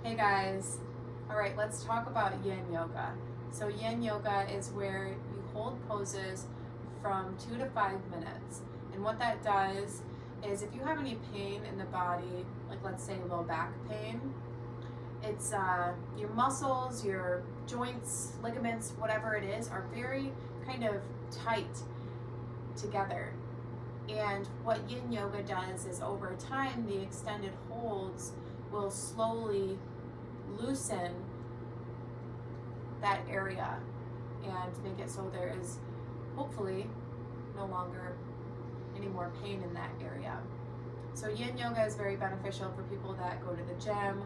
Hey guys. All right, let's talk about Yin Yoga. So Yin Yoga is where you hold poses from 2 to 5 minutes. And what that does is if you have any pain in the body, like let's say low back pain, it's your muscles, your joints, ligaments, whatever it is, are very kind of tight together. And what Yin Yoga does is over time, the extended holds will slowly loosen that area and make it so there is hopefully no longer any more pain in that area. So Yin Yoga is very beneficial for people that go to the gym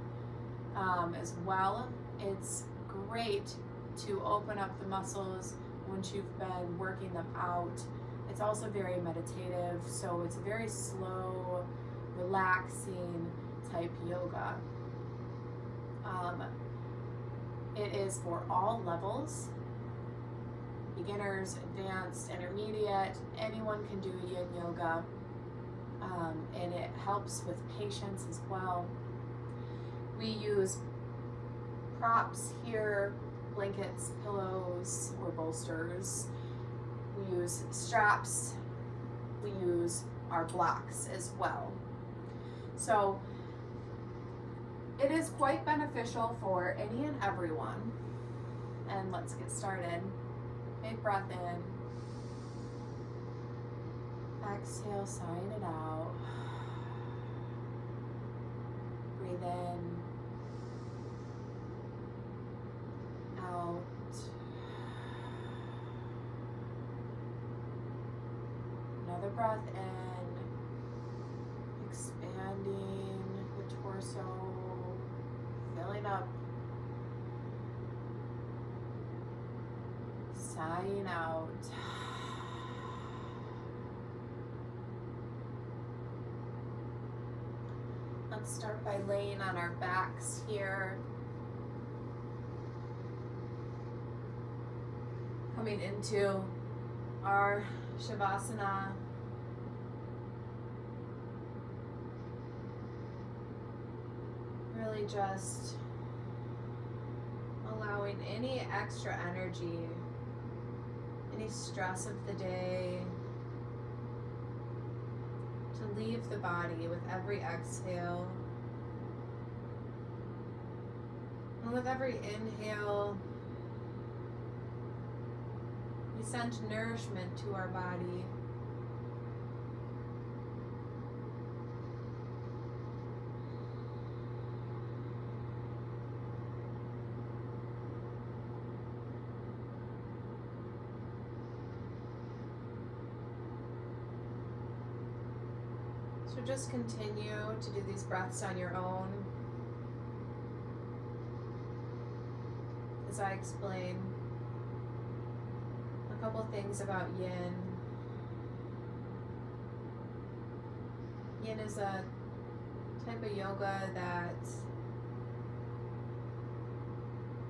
as well. It's great to open up the muscles once you've been working them out. It's also very meditative, so it's a very slow, relaxing type yoga. It is for all levels, beginners, advanced, intermediate, anyone can do Yin Yoga, and it helps with patience as well. We use props here, blankets, pillows, or bolsters. We use straps, we use our blocks as well. So it is quite beneficial for any and everyone. And let's get started. Big breath in. Exhale, sign it out. Breathe in. Out. Another breath in. Expanding the torso. Filling up. Sighing out. Let's start by laying on our backs here. Coming into our Shavasana. Really just allowing any extra energy, any stress of the day to leave the body with every exhale. And with every inhale, we send nourishment to our body. So just continue to do these breaths on your own. As I explain a couple things about Yin. Yin is a type of yoga that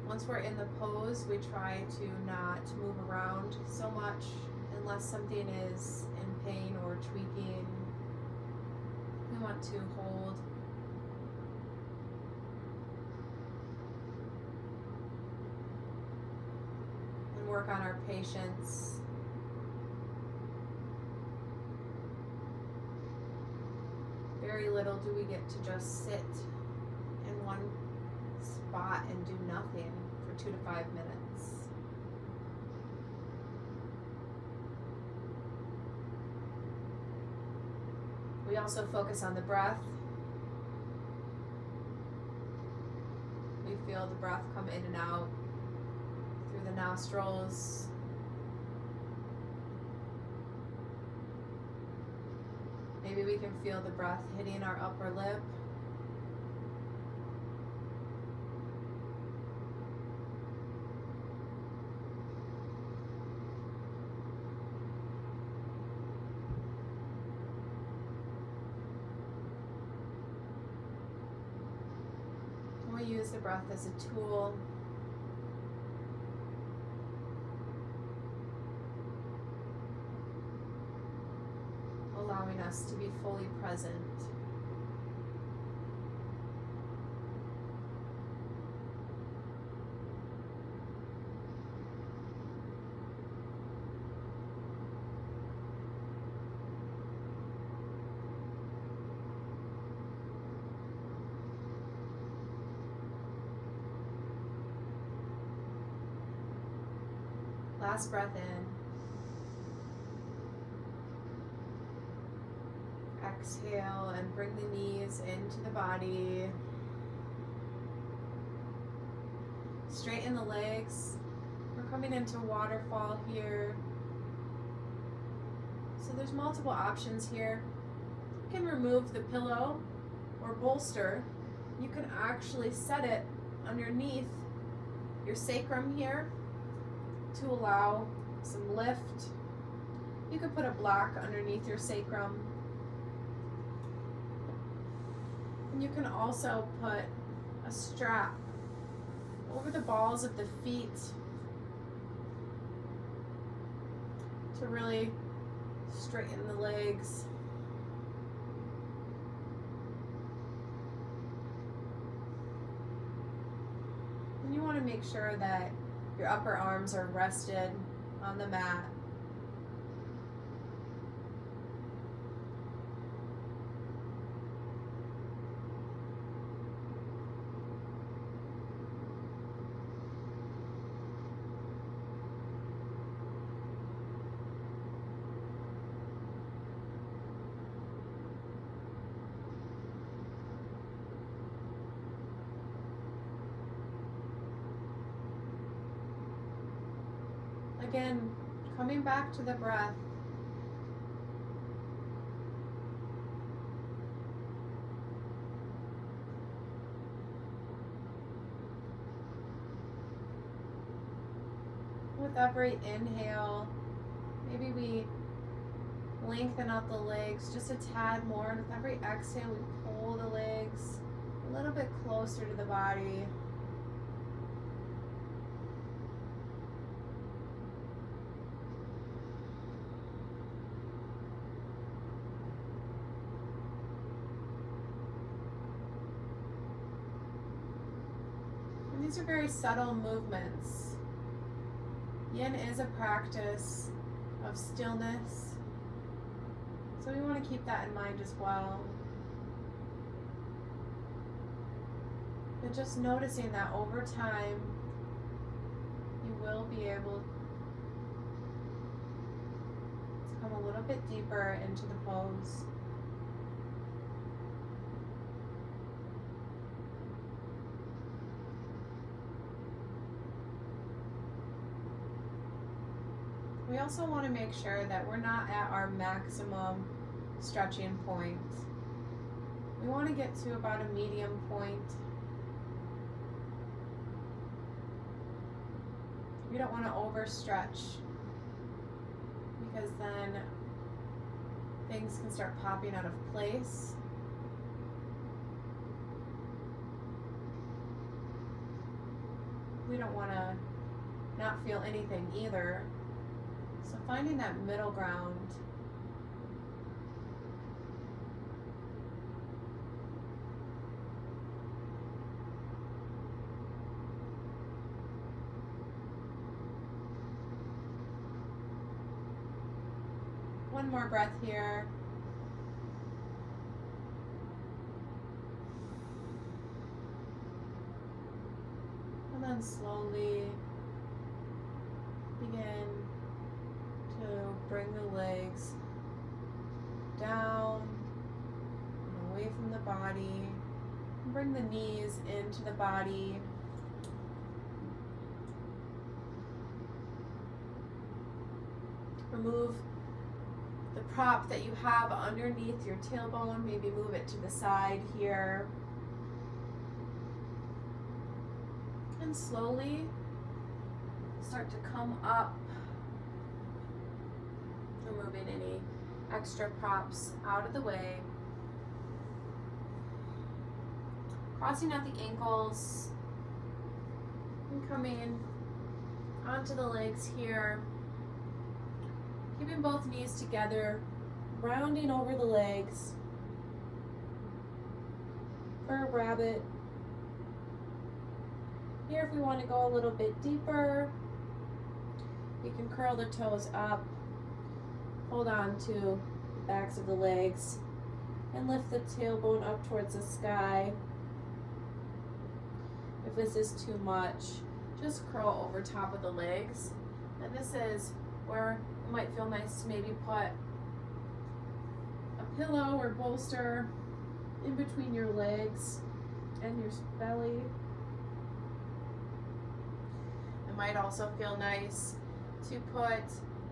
once we're in the pose, we try to not move around so much unless something is in pain or tweaking. We want to hold and work on our patience. Very little do we get to just sit in one spot and do nothing for 2 to 5 minutes. We also focus on the breath. We feel the breath come in and out through the nostrils. Maybe we can feel the breath hitting our upper lip. We use the breath as a tool allowing us to be fully present. Last breath in. Exhale and bring the knees into the body. Straighten the legs. We're coming into waterfall here. So there's multiple options here. You can remove the pillow or bolster. You can actually set it underneath your sacrum here to allow some lift. You could put a block underneath your sacrum. And you can also put a strap over the balls of the feet to really straighten the legs. And you want to make sure that your upper arms are rested on the mat. Again, coming back to the breath. With every inhale, maybe we lengthen out the legs just a tad more. And with every exhale, we pull the legs a little bit closer to the body. These are very subtle movements. Yin is a practice of stillness, so we want to keep that in mind as well. But just noticing that over time, you will be able to come a little bit deeper into the pose. We also want to make sure that we're not at our maximum stretching point. We want to get to about a medium point. We don't want to overstretch, because then things can start popping out of place. We don't want to not feel anything either. So finding that middle ground. One more breath here. And then slowly begin to bring the legs down and away from the body. Bring the knees into the body. Remove the prop that you have underneath your tailbone. Maybe move it to the side here. And slowly start to come up, removing any extra props out of the way. Crossing at the ankles and coming onto the legs here. Keeping both knees together, rounding over the legs for a rabbit. Here, if we want to go a little bit deeper, we can curl the toes up, hold on to the backs of the legs, and lift the tailbone up towards the sky. If this is too much, just curl over top of the legs And this is where it might feel nice to maybe put a pillow or bolster in between your legs and your belly. It might also feel nice to put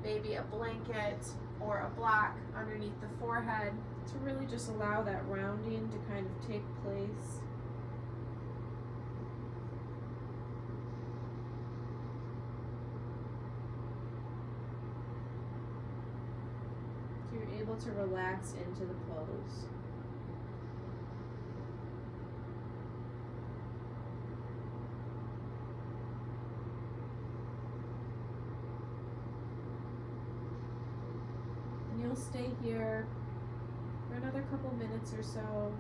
maybe a blanket or a block underneath the forehead to really just allow that rounding to kind of take place. So you're able to relax into the pose. And you'll stay here for another couple minutes or so.